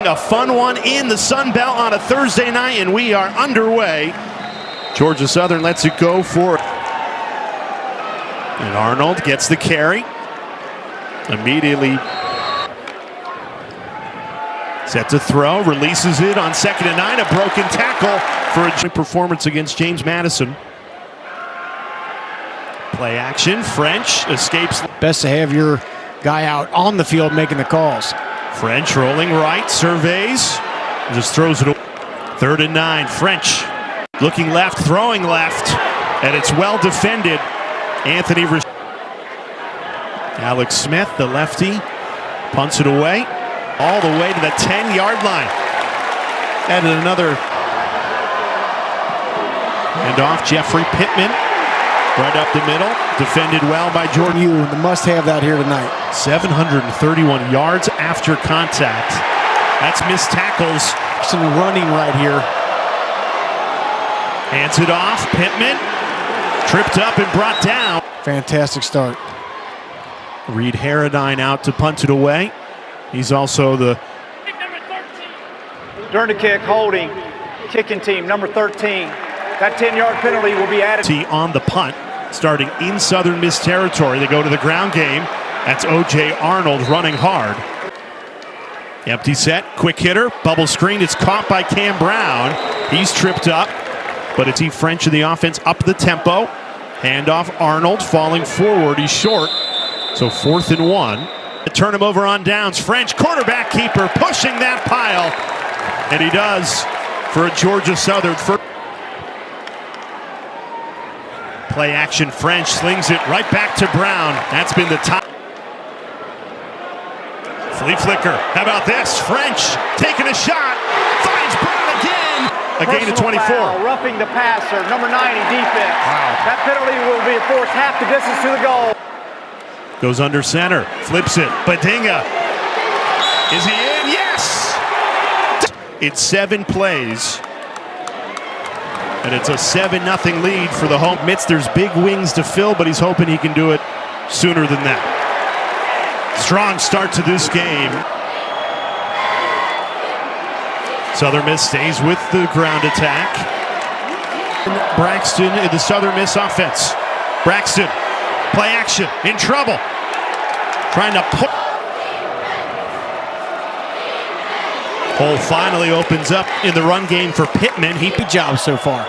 A fun one in the Sun Belt on a Thursday night, and we are underway. Georgia Southern lets it go for it. And Arnold gets the carry. Immediately set to throw, releases it on 2nd and 9. A broken tackle for a joint performance against James Madison. Play action, French escapes. Best to have your guy out on the field making the calls. French rolling right, surveys, just throws it away. 3rd and 9, French looking left, throwing left, and it's well defended. Anthony Alex Smith, the lefty, punts it away all the way to the 10-yard line. Added another handoff. Jeffrey Pittman right up the middle, defended well by Jordan. You must have that here tonight. 731 yards after contact. That's missed tackles. Some running right here. Hands it off. Pittman tripped up and brought down. Fantastic start. Reed Harradine out to punt it away. He's also the during the kick, holding, kicking team, number 13. That 10-yard penalty will be added. On the punt, starting in Southern Miss territory. They go to the ground game. That's O.J. Arnold running hard. Empty set, quick hitter, bubble screen. It's caught by Cam Brown. He's tripped up, but it's French in the offense up the tempo. Handoff, Arnold falling forward. He's short, so 4th and 1. Turn him over on downs. French, quarterback keeper, pushing that pile, and he does for a Georgia Southern first. Play action, French slings it right back to Brown. That's been the top. Flea flicker. How about this? French taking a shot. Finds Brown again. A gain of 24. Foul, roughing the passer, number 90 defense. Wow. That penalty will be enforced half the distance to the goal. Goes under center. Flips it. Badinga. Is he in? Yes! It's 7 plays. And it's a 7-0 lead for the home. Admits there's big wings to fill, but he's hoping he can do it sooner than that. Strong start to this game. Southern Miss stays with the ground attack. Braxton in the Southern Miss offense. Braxton, play action, in trouble. Trying to put. Hole finally opens up in the run game for Pittman. Good job so far.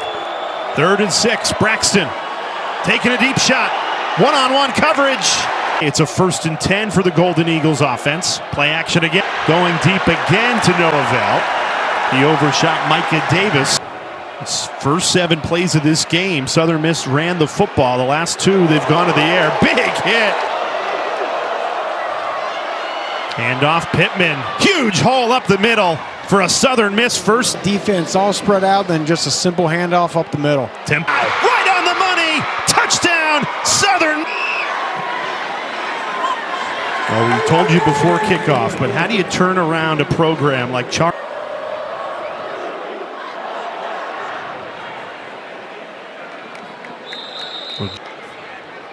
3rd and 6, Braxton taking a deep shot. One-on-one coverage. It's a 1st and 10 for the Golden Eagles offense. Play action again. Going deep again to no avail. He overshot Micah Davis. His first 7 plays of this game, Southern Miss ran the football. The last 2, they've gone to the air. Big hit. Handoff, Pittman. Huge hole up the middle for a Southern Miss first. Defense all spread out, then just a simple handoff up the middle. Tempo. Right on the money. Touchdown, Southern. Well, we told you before kickoff, but how do you turn around a program like Char?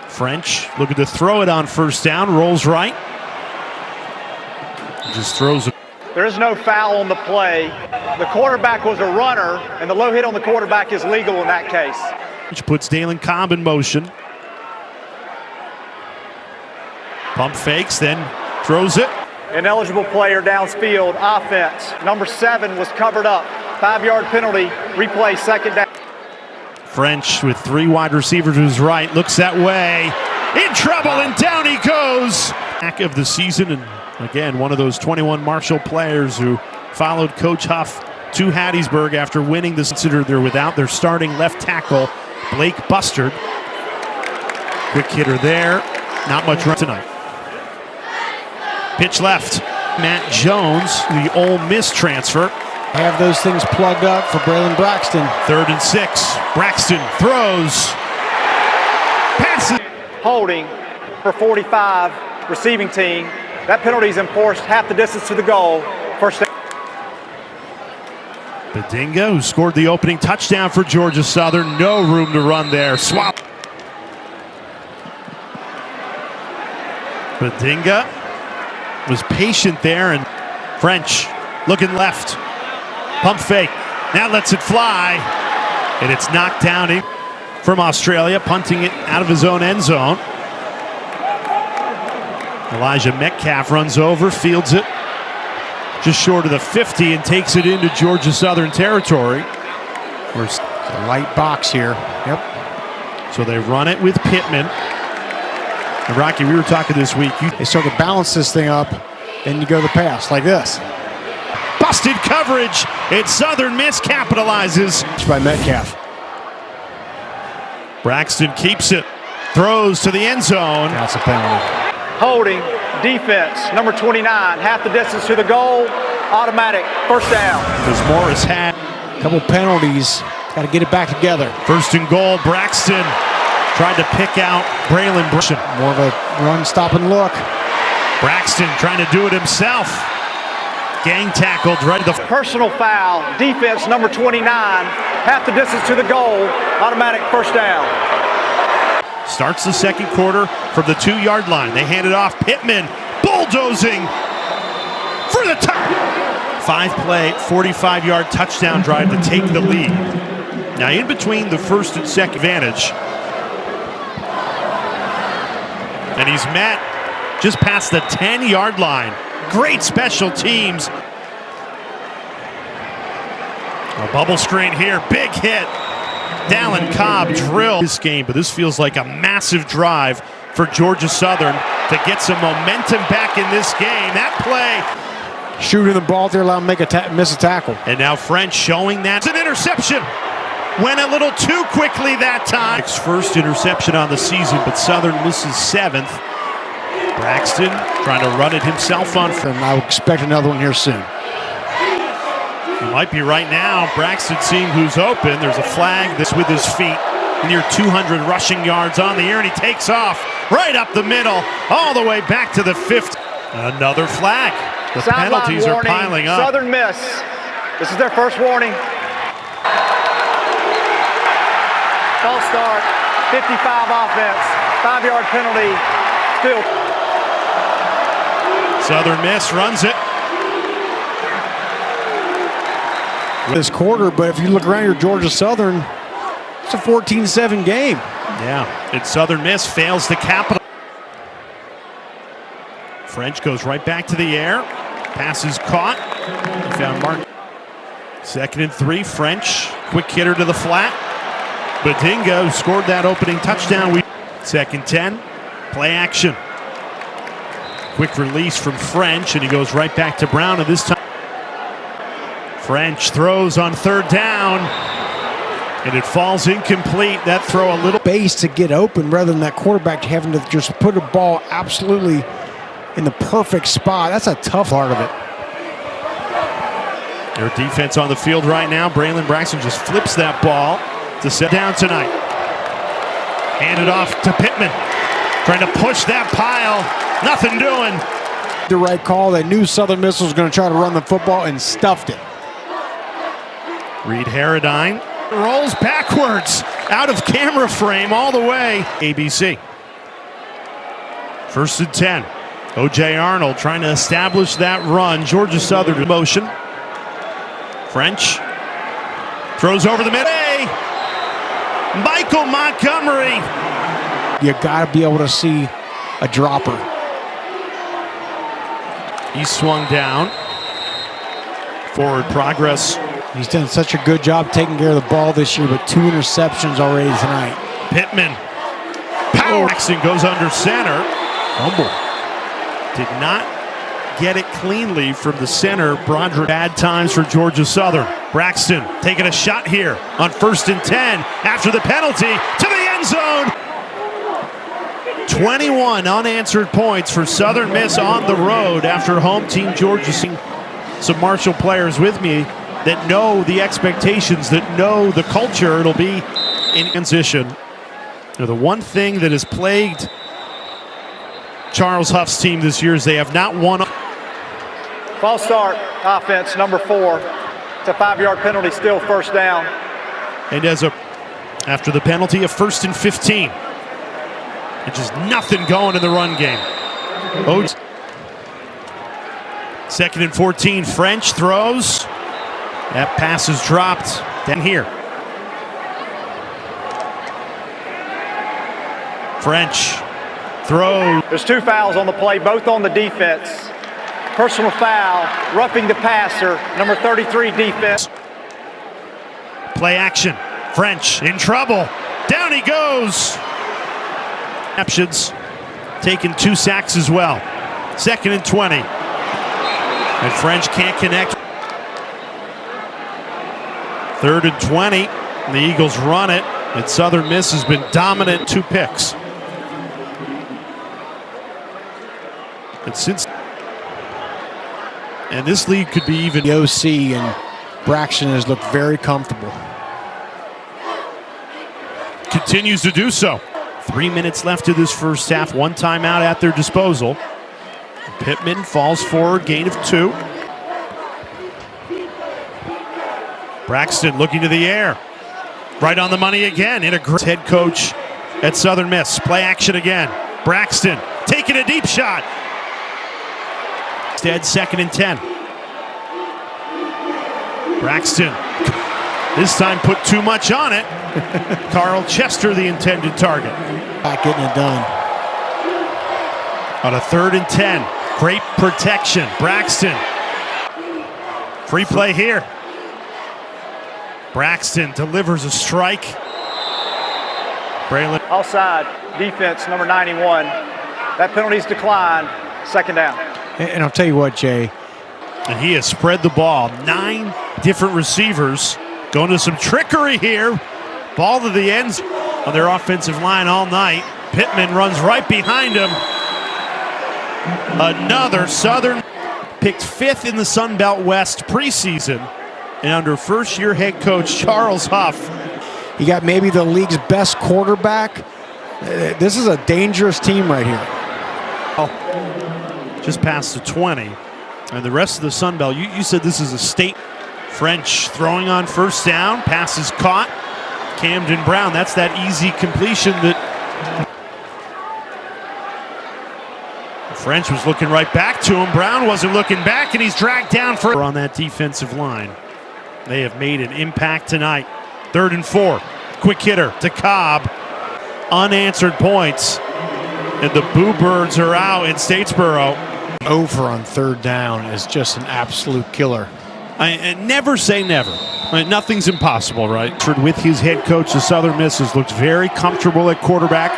French looking to throw it on 1st down, rolls right. Just throws it. There is no foul on the play. The quarterback was a runner, and the low hit on the quarterback is legal in that case. Which puts Dalen Cobb in motion. Pump fakes, then throws it. Ineligible player downfield, offense. Number 7 was covered up. 5-yard penalty, replay 2nd down. French with 3 wide receivers to his right, looks that way. In trouble, and down he goes. Back of the season, and again, one of those 21 Marshall players who followed Coach Huff to Hattiesburg after winning this. They're without their starting left tackle, Blake Bustard. Quick hitter there. Not much run tonight. Pitch left. Matt Jones, the Ole Miss transfer. Have those things plugged up for Braylon Braxton. 3rd and 6. Braxton throws. Passes. Holding for 45, receiving team. That penalty is enforced half the distance to the goal. First down. Badinga, who scored the opening touchdown for Georgia Southern. No room to run there. Swap. Badinga was patient there, and French looking left. Pump fake. Now lets it fly. And it's knocked down from Australia, punting it out of his own end zone. Elijah Metcalf runs over, fields it just short of the 50 and takes it into Georgia Southern territory. There's a light box here. Yep. So they run it with Pittman. And Rocky, we were talking this week. They start to balance this thing up, then you go the pass like this. Busted coverage. It's Southern Miss capitalizes. By Metcalf. Braxton keeps it. Throws to the end zone. That's a penalty. Holding, defense, number 29, half the distance to the goal, automatic, first down. As Morris had a couple penalties. Got to get it back together. First and goal, Braxton tried to pick out Braylon Braxton. More of a run, stop, and look. Braxton trying to do it himself. Gang tackled right at the personal foul, defense number 29, half the distance to the goal, automatic first down. Starts the second quarter from the 2-yard line. They hand it off. Pittman bulldozing for the 5-play, 45-yard touchdown drive to take the lead. Now in between the first and second advantage. And he's met just past the 10-yard line. Great special teams. A bubble screen here. Big hit. Dallin Cobb drilled this game, but this feels like a massive drive for Georgia Southern to get some momentum back in this game. That play. Shooting the ball there, allow him to miss a tackle. And now French showing that. It's an interception. Went a little too quickly that time. First interception on the season, but Southern misses 7th. Braxton trying to run it himself on. And I would expect another one here soon. It might be right now. Braxton seeing who's open. There's a flag that's with his feet. Near 200 rushing yards on the year, and he takes off right up the middle, all the way back to the 50. Another flag. The penalties are piling up. Southern Miss. This is their first warning. False start. 55 offense. 5-yard penalty. Still. Southern Miss runs it. This quarter, but if you look around your Georgia Southern, it's a 14-7 game. Yeah, and Southern Miss fails to capitalize. French goes right back to the air. Pass is caught. He found Mark. 2nd and 3, French. Quick hitter to the flat. Badinga scored that opening touchdown. 2nd 10, play action. Quick release from French, and he goes right back to Brown, and this time French throws on 3rd down, and it falls incomplete. That throw a little base to get open rather than that quarterback having to just put a ball absolutely in the perfect spot. That's a tough part of it. Their defense on the field right now. Braylon Braxton just flips that ball to set down tonight. Hand it off to Pittman. Trying to push that pile. Nothing doing. The right call. They knew Southern Miss was going to try to run the football and stuffed it. Reed Harradine rolls backwards out of camera frame all the way. ABC. 1st and 10. O.J. Arnold trying to establish that run. Georgia Southern in motion. French throws over the middle. Hey! Michael Montgomery. You got to be able to see a dropper. He swung down. Forward progress. He's done such a good job taking care of the ball this year, but 2 interceptions already tonight. Pittman. Power. Braxton goes under center. Fumble. Did not get it cleanly from the center. Broderick. Bad times for Georgia Southern. Braxton taking a shot here on 1st and 10 after the penalty to the end zone. 21 unanswered points for Southern Miss on the road after home team Georgia. Some Marshall players with me that know the expectations, that know the culture. It'll be in transition. Now, the one thing that has plagued Charles Huff's team this year is they have not won. False start, offense, number 4. It's a 5-yard penalty, still first down. And after the penalty, a 1st and 15. And just nothing going in the run game. 2nd and 14. French throws. That pass is dropped. Then here. French throws. There's 2 fouls on the play, both on the defense. Personal foul, roughing the passer, number 33 defense. Play action. French in trouble. Down he goes. Options. Taking 2 sacks as well. 2nd and 20. And French can't connect. 3rd and 20. And the Eagles run it. And Southern Miss has been dominant. 2 picks. And this league could be even. The OC and Braxton has looked very comfortable. Continues to do so. 3 minutes left of this first half. 1 timeout at their disposal. Pittman falls forward, gain of 2. Braxton looking to the air. Right on the money again. Head coach at Southern Miss. Play action again. Braxton taking a deep shot. Instead, 2nd and 10. Braxton this time put too much on it. Carl Chester, the intended target. Not getting it done. On a 3rd and 10. Great protection. Braxton. Free play here. Braxton delivers a strike. Braylon. Offside, defense, number 91. That penalty's declined. 2nd down. And I'll tell you what, Jay. And he has spread the ball. 9 different receivers. Going to some trickery here. Ball to the ends on their offensive line all night. Pittman runs right behind him. Another Southern. Picked 5th in the Sun Belt West preseason. And under first-year head coach Charles Huff. You got maybe the league's best quarterback. This is a dangerous team right here. Just past the 20. And the rest of the Sun Belt, you said this is a state. French throwing on 1st down. Pass is caught. Camden Brown, that's that easy completion that French was looking right back to him. Brown wasn't looking back, and he's dragged down for on that defensive line. They have made an impact tonight. 3rd and 4. Quick hitter to Cobb. Unanswered points. And the Boo Birds are out in Statesboro. Over on 3rd down is just an absolute killer. I never say never. Nothing's impossible, right? With his head coach, the Southern Miss has looked very comfortable at quarterback.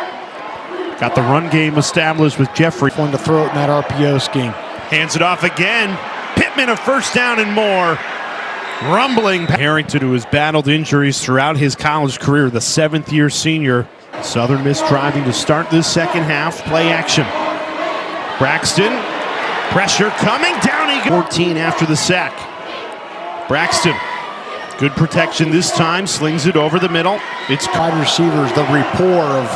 Got the run game established with Jeffrey. One to throw it in that RPO scheme. Hands it off again. Pittman a 1st down and more. Rumbling. Harrington, who has battled injuries throughout his college career, the 7th-year senior. Southern Miss driving to start this 2nd half. Play action. Braxton. Pressure coming down. He goes. 14 after the sack. Braxton. Good protection this time. Slings it over the middle. It's wide receivers, the rapport of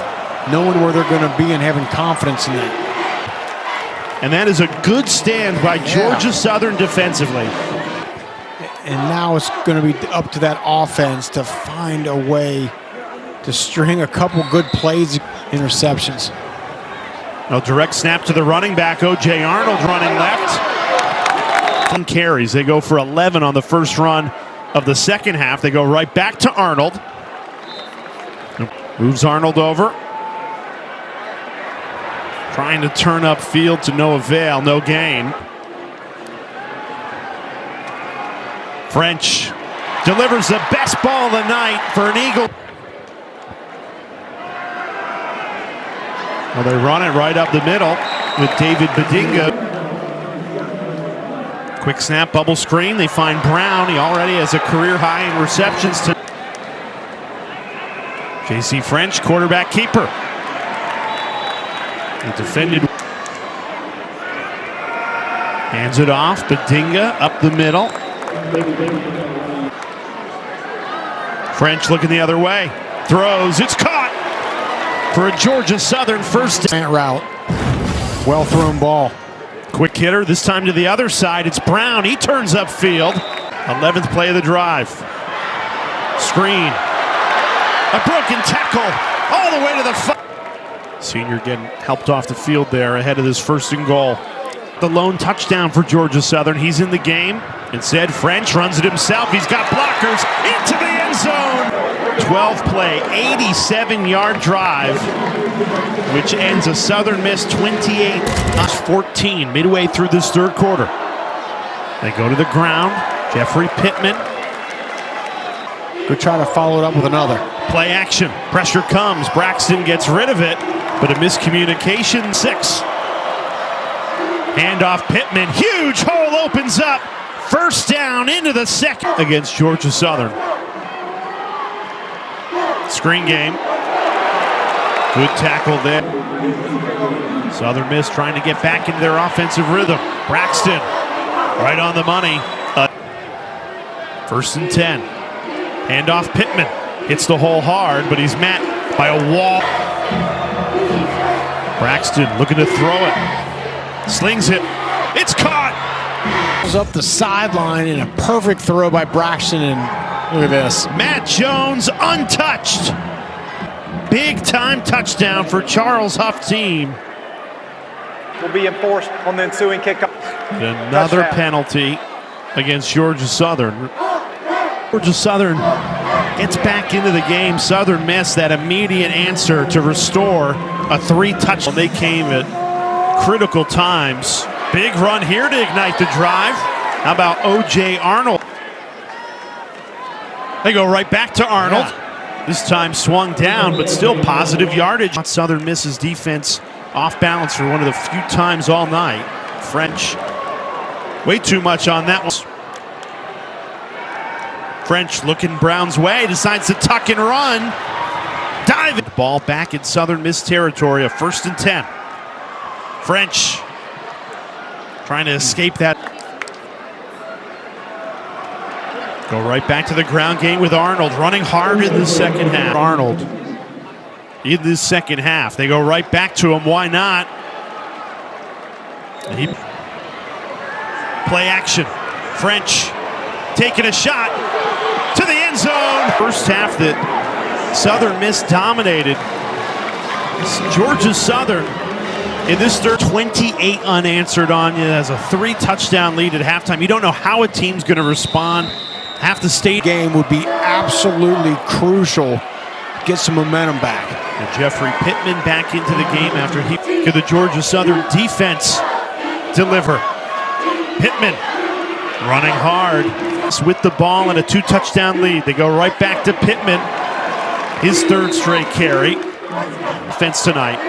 knowing where they're going to be and having confidence in that. And that is a good stand by Georgia Southern defensively. And now it's going to be up to that offense to find a way to string a couple good plays, interceptions. A direct snap to the running back, O.J. Arnold running left. Carries. They go for 11 on the first run of the 2nd half. They go right back to Arnold. Moves Arnold over. Trying to turn up field to no avail, no gain. French delivers the best ball of the night for an Eagle. Well, they run it right up the middle with David Bedinga. Quick snap, bubble screen. They find Brown. He already has a career high in receptions. J.C. French, quarterback keeper. He defended. Hands it off. Bedinga up the middle. French looking the other way. Throws. It's caught for a Georgia Southern 1st down route. Well thrown ball. Quick hitter, this time to the other side. It's Brown. He turns upfield. 11th play of the drive. Screen. A broken tackle all the way to the. Senior getting helped off the field there ahead of this 1st and goal. the lone touchdown for Georgia Southern. He's in the game. Instead, French runs it himself. He's got blockers into the end zone. 12-play, 87-yard drive, which ends a Southern Miss 28-14 midway through this third quarter. They go to the ground. Jeffrey Pittman. Go try to follow it up with another. Play action. Pressure comes. Braxton gets rid of it, but a miscommunication. 6. Handoff Pittman. Huge hole opens up. First down into the second against Georgia Southern. Screen game. Good tackle there. Southern Miss trying to get back into their offensive rhythm. Braxton right on the money. 1st and 10. Handoff Pittman. Hits the hole hard, but he's met by a wall. Braxton looking to throw it. Slings it. It's caught. Goes up the sideline in a perfect throw by Braxton, and look at this. Matt Jones untouched. Big time touchdown for Charles Huff team. Will be enforced on the ensuing kickoff. Another penalty against Georgia Southern. Georgia Southern gets back into the game. Southern Miss that immediate answer to restore a 3-touchdown. They came at critical times. Big run here to ignite the drive. How about O.J. Arnold? They go right back to Arnold. Yeah. This time swung down, but still positive yardage. Southern Miss's defense off balance for one of the few times all night. French, way too much on that one. French looking Brown's way, decides to tuck and run. Diving. Ball back in Southern Miss territory, a 1st and 10. French trying to escape that. Go right back to the ground game with Arnold, running hard in the second half. Arnold in the second half. They go right back to him. Why not? And he play action. French taking a shot to the end zone. First half that Southern Miss dominated. Georgia Southern in this third, 28 unanswered on you. Has a 3-touchdown lead at halftime. You don't know how a team's going to respond. Half the state game would be absolutely crucial to get some momentum back. And Jeffrey Pittman back into the game after he could the Georgia Southern defense deliver. Pittman running hard with the ball and a 2-touchdown lead. They go right back to Pittman. His 3rd straight carry. Offense tonight.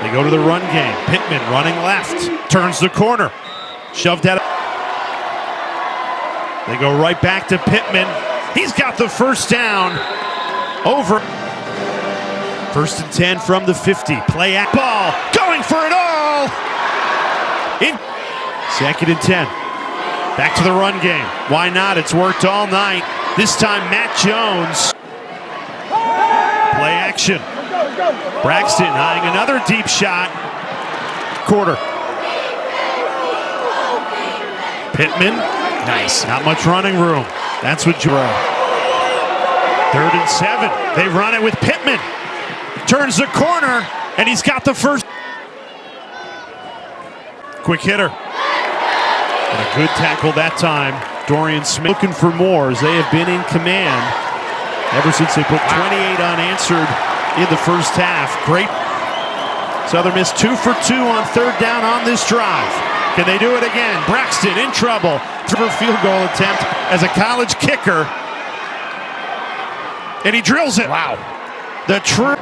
They go to the run game. Pittman running left. Turns the corner. Shoved out. They go right back to Pittman. He's got the first down. Over. 1st and 10 from the 50. Play at ball. Going for it all. In 2nd and 10. Back to the run game. Why not? It's worked all night. This time Matt Jones. Play action. Braxton eyeing another deep shot. Quarter. Pittman. Nice. Not much running room. That's what you are. 3rd and 7. They run it with Pittman. Turns the corner, and he's got the first. Quick hitter. And a good tackle that time. Dorian Smith looking for more as they have been in command ever since they put 28 unanswered in the first half. Great. Southern Miss 2 for 2 on 3rd down on this drive. Can they do it again? Braxton in trouble. Through a field goal attempt as a college kicker. And he drills it. Wow. The true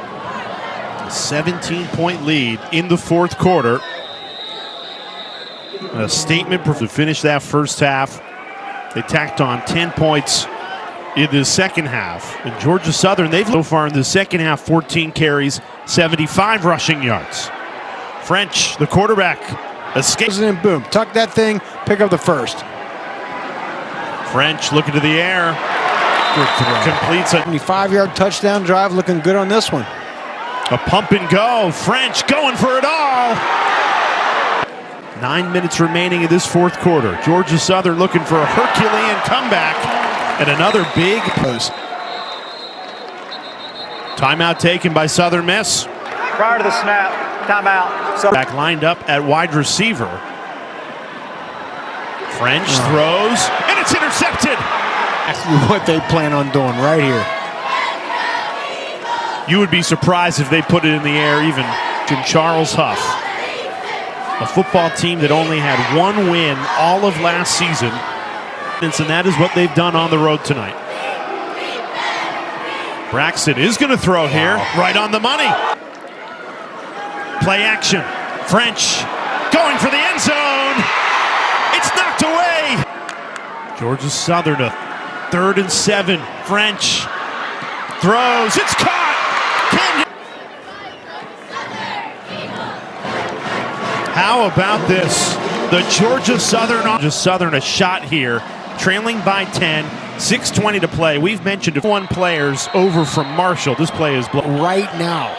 17-point lead in the 4th quarter. A statement to finish that first half. They tacked on 10 points in the second half. And Georgia Southern, they've so far in the second half 14 carries, 75 rushing yards. French, the quarterback, escapes. And boom, tuck that thing, pick up the first. French looking to the air. Completes a 75-yard touchdown drive, looking good on this one. A pump and go. French going for it all. 9 minutes remaining in this 4th quarter. Georgia Southern looking for a Herculean comeback and another big post. Timeout taken by Southern Miss. Prior to the snap, Timeout. So back lined up at wide receiver. French throws, and it's intercepted. Actually, what they plan on doing right here. You would be surprised if they put it in the air, even to Charles Huff, a football team that only had one win all of last season, and that is what they've done on the road tonight. Braxton is going to throw here, right on the money. Play action. French going for the end zone. It's knocked away. Georgia Southern, a 3rd and 7. French throws. It's caught. How about this? The Georgia Southern a shot here, trailing by 10, 6:20 to play. We've mentioned 1 players over from Marshall. This play is right now.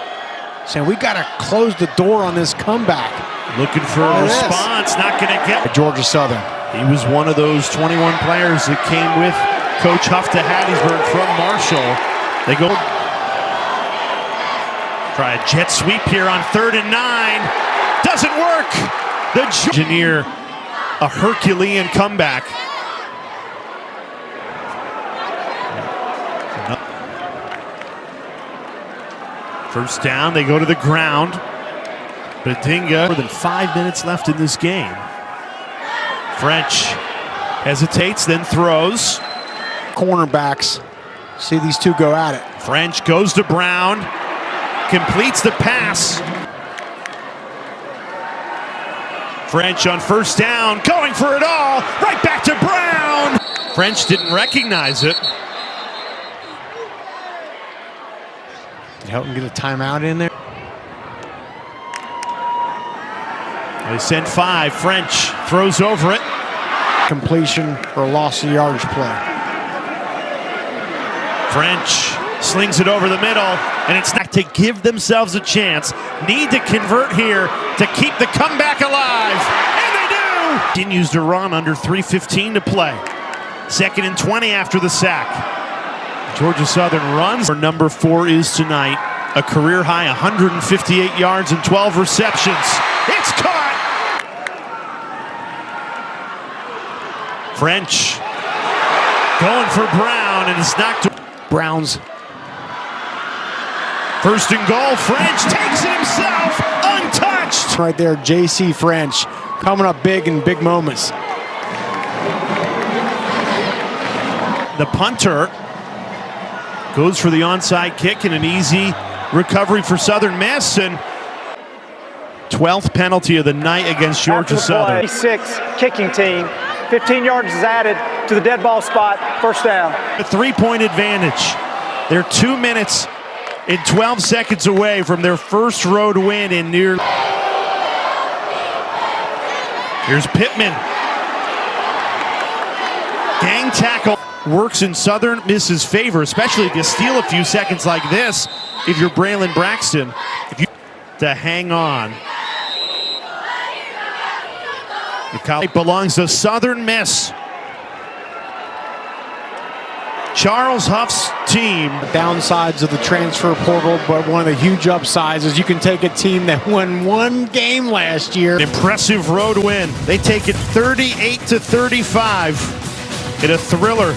Saying we got to close the door on this comeback. Looking for a response, not going to get Georgia Southern. He was one of those 21 players that came with Coach Huff to Hattiesburg from Marshall. They go try a jet sweep here on 3rd and 9. Doesn't work. The engineer a Herculean comeback. First down, they go to the ground. Badinga, more than 5 minutes left in this game. French hesitates, then throws. Cornerbacks, see these two go at it. French goes to Brown, completes the pass. French on first down, going for it all, right back to Brown. French didn't recognize it. Did Helton get a timeout in there? They send 5. French throws over it. Completion or loss of yardage play. French slings it over the middle, and it's not to give themselves a chance. Need to convert here to keep the comeback alive, and they do! Continues to run under 3:15 to play. 2nd and 20 after the sack. Georgia Southern runs. Number 4 is tonight. A career high 158 yards and 12 receptions. It's caught! French going for Brown, and it's knocked. Brown's 1st and goal. French takes it himself, untouched. right there, J.C. French coming up big in big moments. The punter goes for the onside kick, and an easy recovery for Southern Miss, and 12th penalty of the night against Georgia Southern. 6 kicking team. 15 yards is added to the dead ball spot. First down. A 3-point advantage. They're 2 minutes and 12 seconds away from their first road win in near. Here's Pittman. Gang tackle works in Southern Miss's favor, especially if you steal a few seconds like this. If you're Braylon Braxton, if you to hang on. The college belongs to Southern Miss. Charles Huff's team. The downsides of the transfer portal, but one of the huge upsides is you can take a team that won 1 game last year. Impressive road win. They take it 38-35 in a thriller.